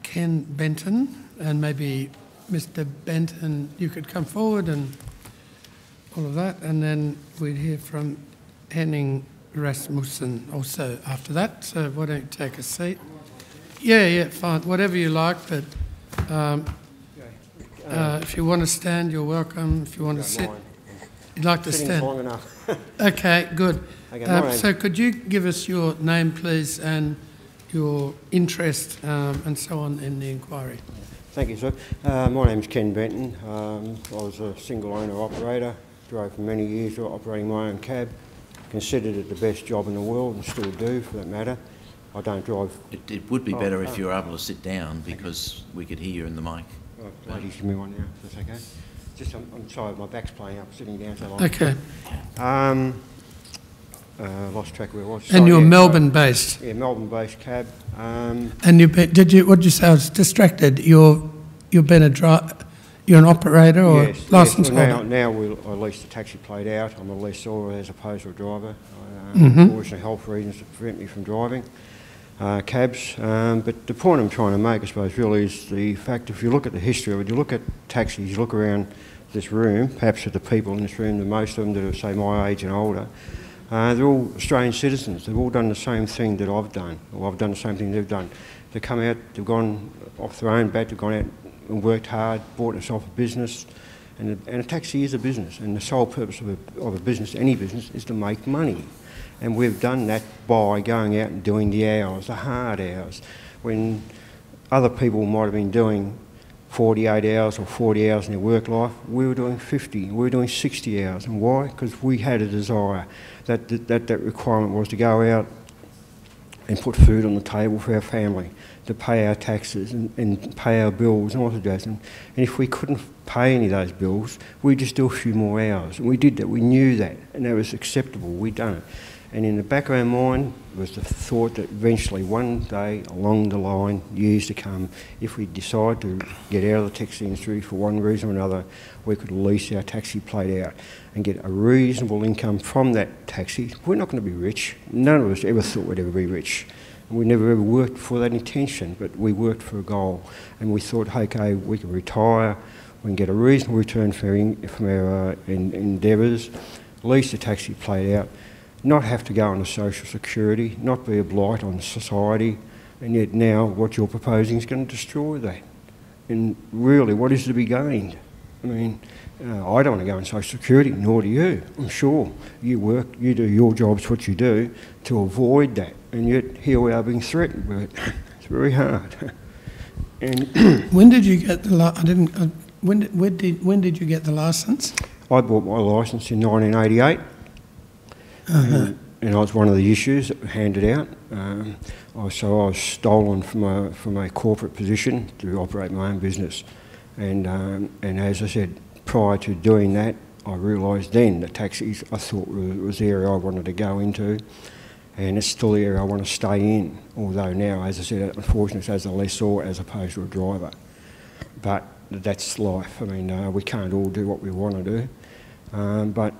Ken Benton, and maybe Mr. Benton, you could come forward and all of that, and then we'd hear from Henning Rasmussen also after that. So why don't you take a seat? Yeah, fine, whatever you like, but if you want to stand, you're welcome. If you want to sit, you'd like to stand. Long enough. Okay, good. Okay, so could you give us your name, please, and your interest and so on in the inquiry? Thank you, sir. My name's Ken Benton. I was a single owner operator, drove for many years operating my own cab, considered it the best job in the world and still do for that matter. I don't drive... It would be better if you were able to sit down because we could hear you in the mic. Oh, ladies, give me one now, if that's okay. Just, I'm sorry, my back's playing up, sitting down so long. Okay. Lost track where I was. And you're Melbourne-based? Yeah, Melbourne-based cab. And what did you say? I was distracted. You've been you're an operator or yes, licence yes. holder? Now I lease the taxi plate out. I'm a lessor as opposed to a driver. Unfortunately, health reasons prevent me from driving cabs. But the point I'm trying to make, I suppose, really is the fact if you look at the history of it, you look at taxis, you look around this room, perhaps at the people in this room, most of them that are, say, my age and older, they're all Australian citizens. They've all done the same thing that I've done, or I've done the same thing they've done. They come out, they've gone off their own bat, they've gone out and worked hard, bought themselves a business, and a taxi is a business, and the sole purpose of a business, any business, is to make money. And we've done that by going out and doing the hours, the hard hours. When other people might have been doing 48 hours or 40 hours in their work life, we were doing 50, we were doing 60 hours. And why? Because we had a desire. That requirement was to go out and put food on the table for our family, to pay our taxes and pay our bills and all of that. And if we couldn't pay any of those bills, we'd just do a few more hours. And we did that, we knew that, and that was acceptable, we'd done it. And in the back of our mind was the thought that eventually one day along the line, years to come, if we decide to get out of the taxi industry for one reason or another, we could lease our taxi plate out and get a reasonable income from that taxi. We're not going to be rich. None of us ever thought we'd ever be rich. We never ever worked for that intention, but we worked for a goal. And we thought, okay, we can retire, we can get a reasonable return from our endeavours, lease the taxi plate out, not have to go on to social security, not be a blight on society, and yet now what you're proposing is going to destroy that. And really, what is to be gained? I mean, I don't want to go on social security, nor do you. I'm sure you work, you do your jobs, what you do, to avoid that. And yet here we are being threatened with it. It's very hard. And when did you get the when did you get the licence? I bought my licence in 1988. And I was one of the issues that were handed out. So I was stolen from a corporate position to operate my own business. And as I said, prior to doing that, I realised then that taxis, I thought was the area I wanted to go into. And it's still the area I want to stay in. Although now, as I said, unfortunately, it's as a lessor as opposed to a driver. But that's life. I mean, we can't all do what we want to do. But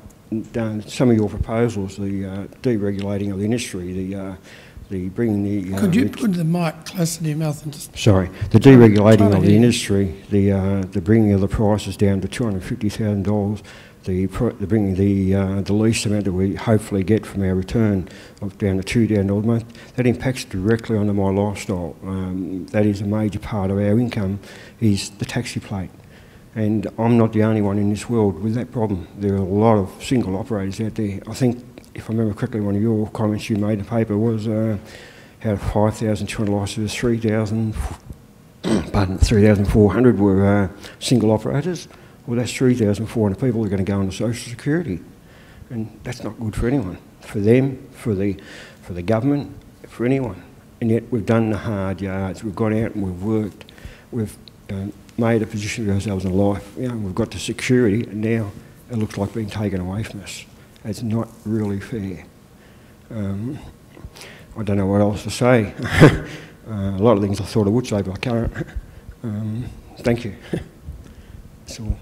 some of your proposals, the deregulating of the industry, the bringing the... Could you put the mic closer to your mouth and just... Sorry. The deregulating of the industry, the bringing of the prices down to $250,000, the bringing the lease amount that we hopefully get from our return of down to $2,000 a month, that impacts directly onto my lifestyle. That is a major part of our income, is the taxi plate. And I'm not the only one in this world with that problem. There are a lot of single operators out there. I think, if I remember correctly, one of your comments you made in the paper was out of 5,200 licences, 3,400 were single operators. Well, that's 3,400 people who are going to go into social security. And that's not good for anyone, for them, for the government, for anyone. And yet we've done the hard yards. We've gone out and we've worked. We've made a position for ourselves in life. You know, we've got to security, and now it looks like being taken away from us. It's not really fair. I don't know what else to say. A lot of things I thought I would say, but I can't. Thank you. That's all.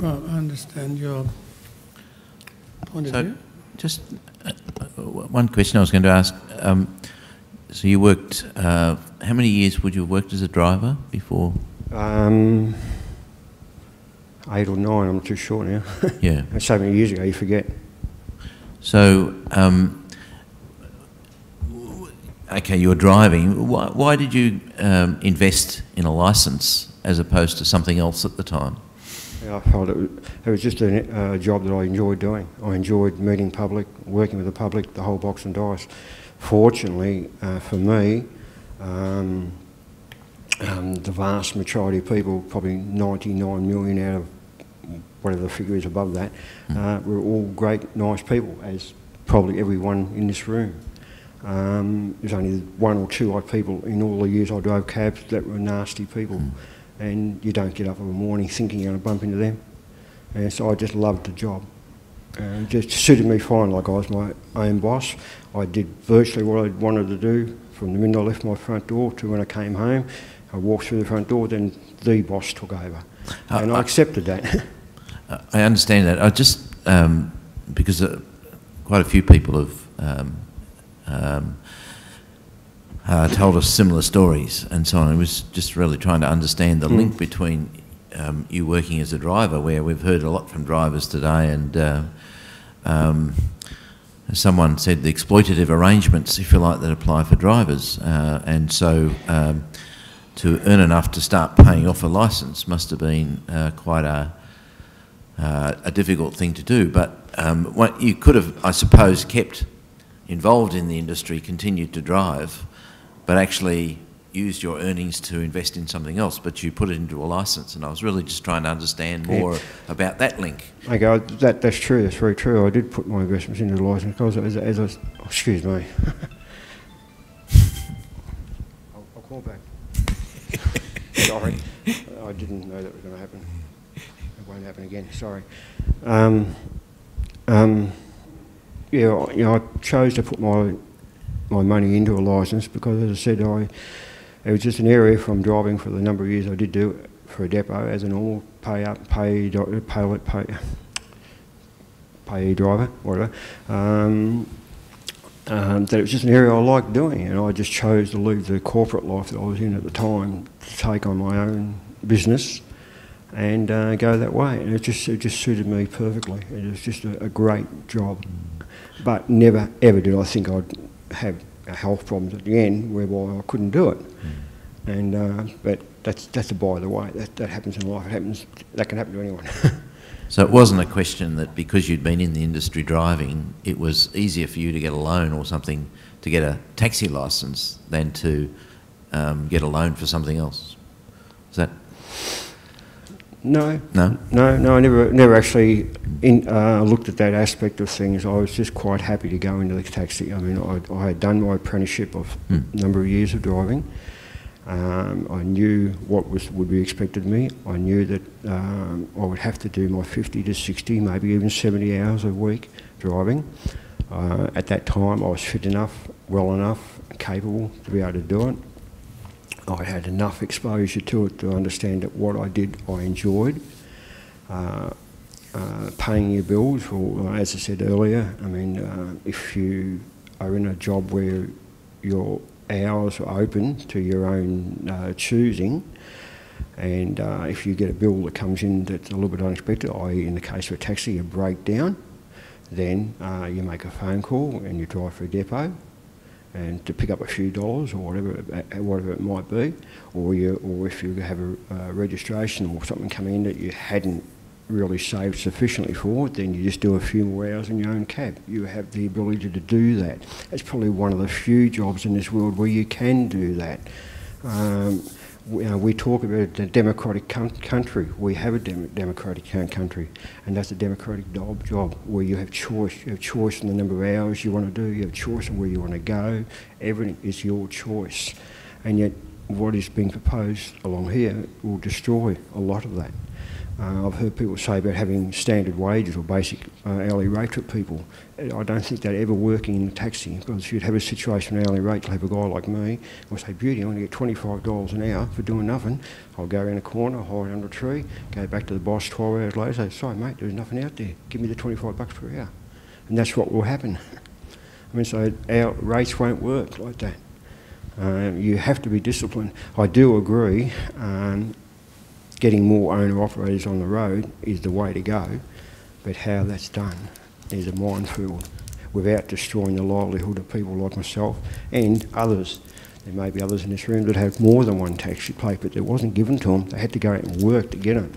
Well, I understand your point of view. Just one question I was going to ask. So you worked, how many years would you have worked as a driver before? 8 or 9, I'm not too sure now. Yeah. So many years ago, you forget. So, okay, you're driving. Why did you invest in a licence as opposed to something else at the time? I felt it was just a job that I enjoyed doing. I enjoyed meeting public, working with the public, the whole box and dice. Fortunately for me, the vast majority of people, probably 99 million out of whatever the figure is above that, were all great, nice people, as probably everyone in this room. There's only 1 or 2 odd people in all the years I drove cabs that were nasty people, and you don't get up in the morning thinking you're going to bump into them. And so I just loved the job. It just suited me fine, like I was my own boss. I did virtually what I wanted to do from the minute I left my front door to when I came home. I walked through the front door, then the boss took over. And I accepted that. I understand that. I just, because quite a few people have told us similar stories and so on. I was just really trying to understand the link between you working as a driver, where we've heard a lot from drivers today, and someone said the exploitative arrangements, if you like, that apply for drivers. And so to earn enough to start paying off a licence must have been quite a difficult thing to do. But what you could have, I suppose, kept involved in the industry, continued to drive, but actually used your earnings to invest in something else, but you put it into a licence, and I was really just trying to understand more about that link. Okay, that's true, that's very true. I did put my investments into the licence because as I excuse me. I'll call back. Sorry, I didn't know that was going to happen. It won't happen again, sorry. Yeah, I chose to put my money into a licence because, as I said, it was just an area from driving for the number of years I did do it for a depot as a normal pay driver, whatever. That it was just an area I liked doing, and I just chose to leave the corporate life that I was in at the time to take on my own business and go that way. And it just suited me perfectly. It was just a great job. But never ever did I think I'd have health problems at the end whereby I couldn't do it. And but that's a by the way. That happens in life. That can happen to anyone. So it wasn't a question that because you'd been in the industry driving, it was easier for you to get a loan or something to get a taxi licence than to get a loan for something else. Is that? No. I never actually looked at that aspect of things. I was just quite happy to go into the taxi. I mean, I had done my apprenticeship of a number of years of driving. I knew what would be expected of me. I knew that I would have to do my 50 to 60, maybe even 70 hours a week driving. At that time, I was fit enough, well enough, capable to be able to do it. I had enough exposure to it to understand that what I did I enjoyed. Paying your bills, or as I said earlier, I mean, if you are in a job where your hours are open to your own choosing, and if you get a bill that comes in that's a little bit unexpected, i.e. in the case of a taxi, a breakdown, then you make a phone call and you drive for a depot and to pick up a few dollars or whatever it might be, or if you have a registration or something coming in that you hadn't really saved sufficiently for, then you just do a few more hours in your own cab. You have the ability to do that. It's probably one of the few jobs in this world where you can do that. We talk about a democratic country. We have a democratic country, and that's a democratic job where you have choice. You have choice in the number of hours you want to do. You have choice in where you want to go. Everything is your choice. And yet what is being proposed along here will destroy a lot of that. I've heard people say about having standard wages or basic hourly rate for people. I don't think that ever working in a taxi, because if you'd have a situation with hourly rate, you'll have a guy like me who'll say, "Beauty, I'm going to get $25 an hour for doing nothing." I'll go around a corner, hide under a tree, go back to the boss 12 hours later, say, "Sorry mate, there's nothing out there. Give me the $25 per hour." And that's what will happen. I mean, so our rates won't work like that. You have to be disciplined. I do agree getting more owner-operators on the road is the way to go, but how that's done is a minefield without destroying the livelihood of people like myself and others. There may be others in this room that have more than one taxi plate, but it wasn't given to them. They had to go out and work to get it.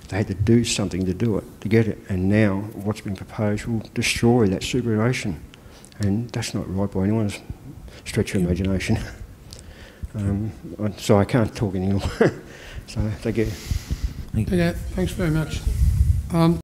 They had to do something to do it, to get it. And now what's been proposed will destroy that superannuation. And that's not right by anyone's stretch of imagination. So I can't talk anymore. So thank you. Yeah, thanks very much.